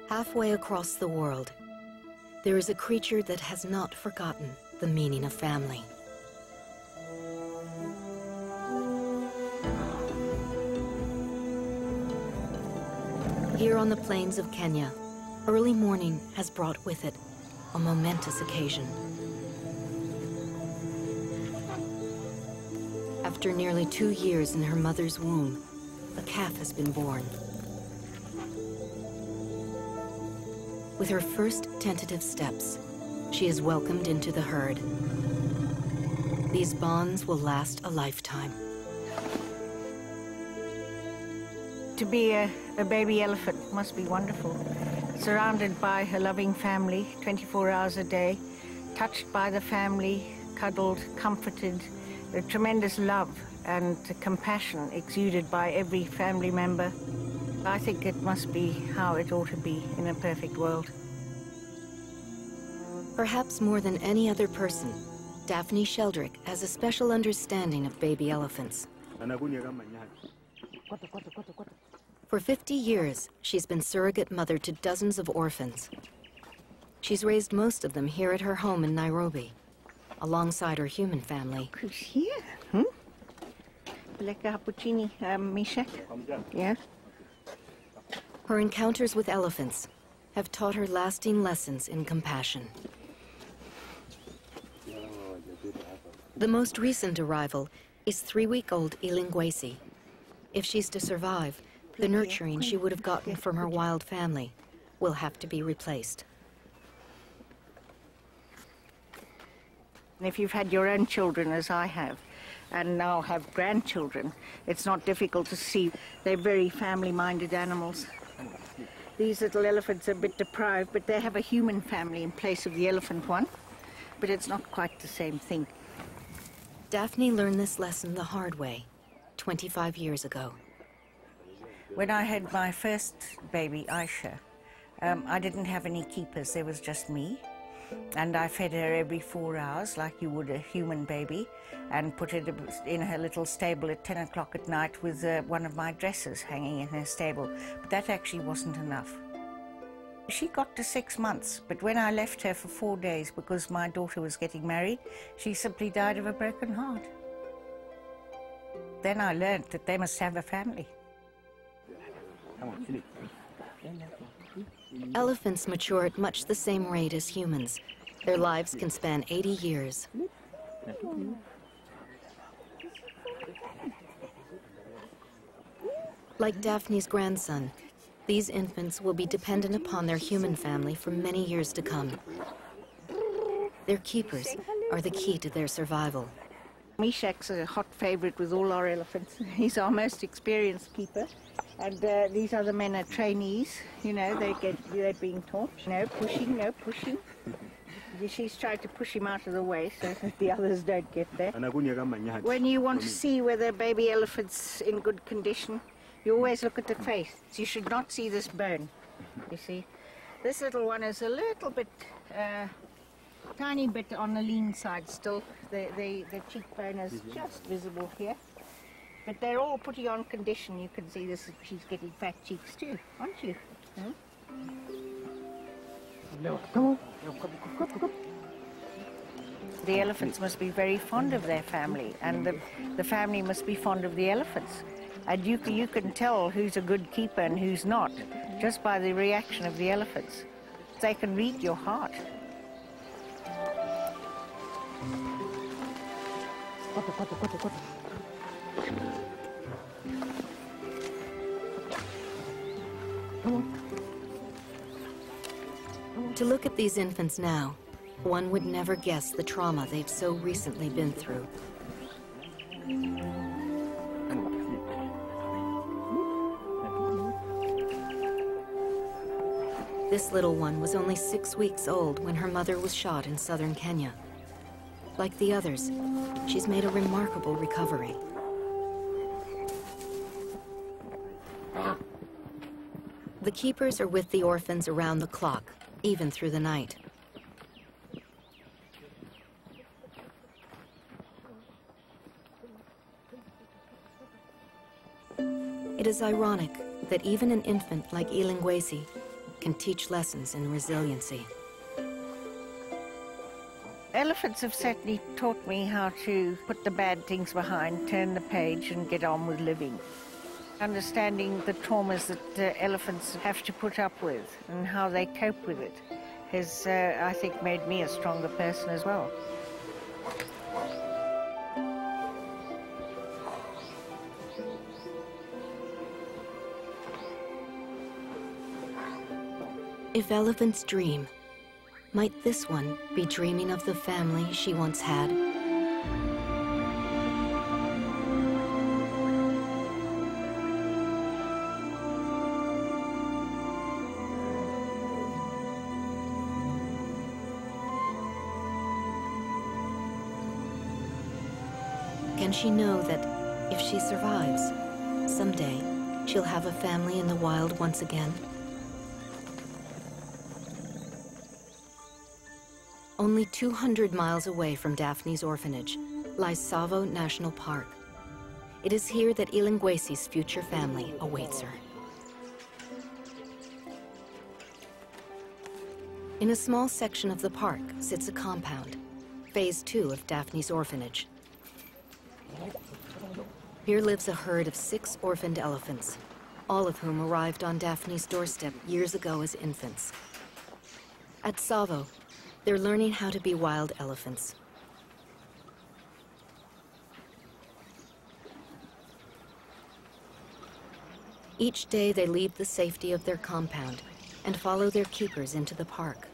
Halfway across the world, there is a creature that has not forgotten the meaning of family. Here on the plains of Kenya, early morning has brought with it a momentous occasion. After nearly 2 years in her mother's womb, a calf has been born. With her first tentative steps, she is welcomed into the herd. These bonds will last a lifetime. To be a baby elephant must be wonderful. Surrounded by a loving family 24 hours a day, touched by the family, cuddled, comforted, a tremendous love and compassion exuded by every family member. I think it must be how it ought to be in a perfect world. Perhaps more than any other person, Daphne Sheldrick has a special understanding of baby elephants. For 50 years, she's been surrogate mother to dozens of orphans. She's raised most of them here at her home in Nairobi, alongside her human family. Who's here? Lekker cappuccini, Mishak? Yeah? Her encounters with elephants have taught her lasting lessons in compassion. The most recent arrival is 3-week-old Ilingwesi. If she's to survive, the nurturing she would have gotten from her wild family will have to be replaced. If you've had your own children, as I have, and now have grandchildren, it's not difficult to see they're very family-minded animals. These little elephants are a bit deprived, but they have a human family in place of the elephant one. But it's not quite the same thing. Daphne learned this lesson the hard way, 25 years ago. When I had my first baby, Aisha, I didn't have any keepers. There was just me. And I fed her every 4 hours, like you would a human baby, and put it in her little stable at 10 o'clock at night with one of my dresses hanging in her stable. But that actually wasn't enough. She got to 6 months, but when I left her for 4 days because my daughter was getting married, she simply died of a broken heart. Then I learned that they must have a family. Elephants mature at much the same rate as humans. Their lives can span 80 years. Like Daphne's grandson, these infants will be dependent upon their human family for many years to come. Their keepers are the key to their survival. Mishak's a hot favorite with all our elephants. He's our most experienced keeper. And these other men are trainees, you know, they're being taught. No pushing, no pushing. She's tried to push him out of the way so that the others don't get there. When you want to see whether a baby elephant's in good condition, you always look at the face. You should not see this bone, you see. This little one is a little bit, tiny bit on the lean side still. The cheekbone is just visible here. But they're all putting on condition. You can see this. She's getting fat cheeks too, aren't you? The elephants must be very fond of their family, and the family must be fond of the elephants. And you can tell who's a good keeper and who's not, just by the reaction of the elephants. They can read your heart. To look at these infants now, one would never guess the trauma they've so recently been through. This little one was only 6 weeks old when her mother was shot in southern Kenya. Like the others, she's made a remarkable recovery. The keepers are with the orphans around the clock, even through the night. It is ironic, that even an infant like Ilingwesi can teach lessons in resiliency. Elephants have certainly taught me how to put the bad things behind, turn the page and get on with living. Understanding the traumas that elephants have to put up with and how they cope with it has, I think, made me a stronger person as well. If elephants dream, might this one be dreaming of the family she once had? Can she know that if she survives, someday she'll have a family in the wild once again? Only 200 miles away from Daphne's orphanage lies Tsavo National Park. It is here that Ilingwesi's future family awaits her. In a small section of the park sits a compound, phase 2 of Daphne's orphanage. Here lives a herd of 6 orphaned elephants, all of whom arrived on Daphne's doorstep years ago as infants. At Tsavo, they're learning how to be wild elephants. Each day they leave the safety of their compound and follow their keepers into the park.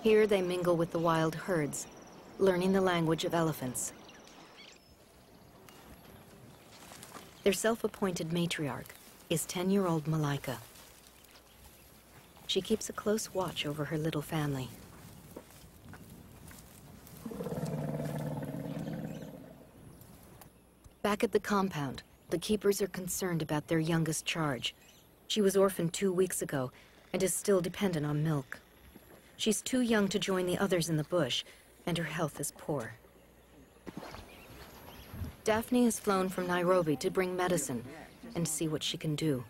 Here they mingle with the wild herds, learning the language of elephants. Their self-appointed matriarch is 10-year-old Malaika. She keeps a close watch over her little family. Back at the compound, the keepers are concerned about their youngest charge. She was orphaned 2 weeks ago and is still dependent on milk. She's too young to join the others in the bush, and her health is poor. Daphne has flown from Nairobi to bring medicine and see what she can do.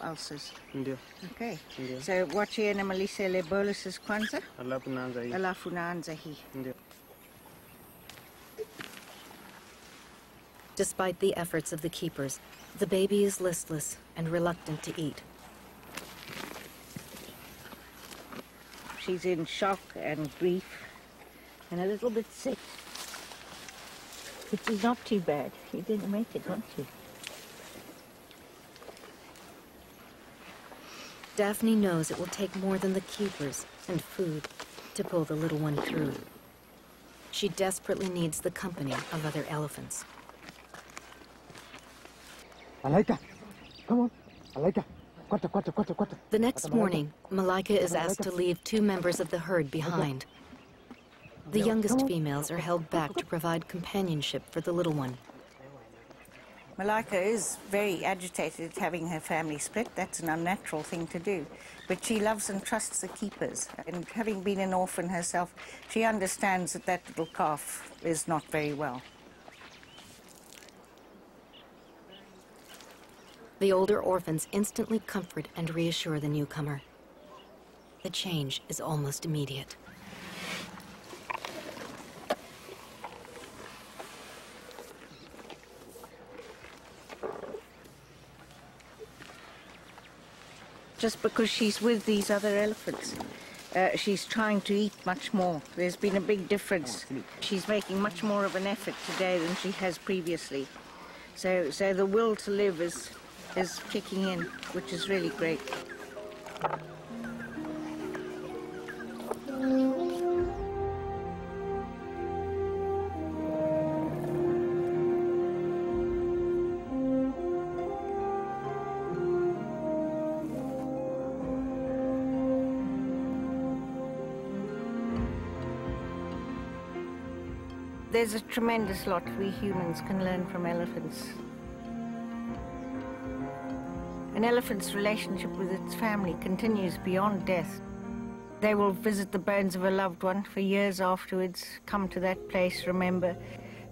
Ulcers. Ndio. Okay. Ndio. So what you Melissa le boluses kwanza? Alafu naanza hii. Alafu naanza hii. Ndio. Despite the efforts of the keepers, the baby is listless and reluctant to eat. She's in shock and grief and a little bit sick. Which is not too bad. You didn't make it, didn't you? Daphne knows it will take more than the keepers and food to pull the little one through. She desperately needs the company of other elephants. Malaika, come on. Malaika, kwata. The next morning, Malaika is asked to leave 2 members of the herd behind. The youngest females are held back to provide companionship for the little one. Malaika is very agitated at having her family split. That's an unnatural thing to do. But she loves and trusts the keepers. And having been an orphan herself, she understands that that little calf is not very well. The older orphans instantly comfort and reassure the newcomer. The change is almost immediate. Just because she's with these other elephants, she's trying to eat much more. There's been a big difference. She's making much more of an effort today than she has previously. So the will to live is kicking in, which is really great. There's a tremendous lot we humans can learn from elephants. An elephant's relationship with its family continues beyond death. They will visit the bones of a loved one for years afterwards, come to that place, remember.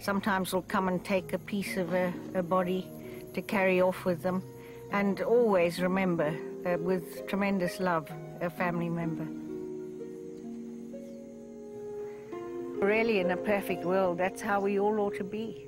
Sometimes will come and take a piece of a body to carry off with them. And always remember, with tremendous love, a family member. Really, in a perfect world, that's how we all ought to be.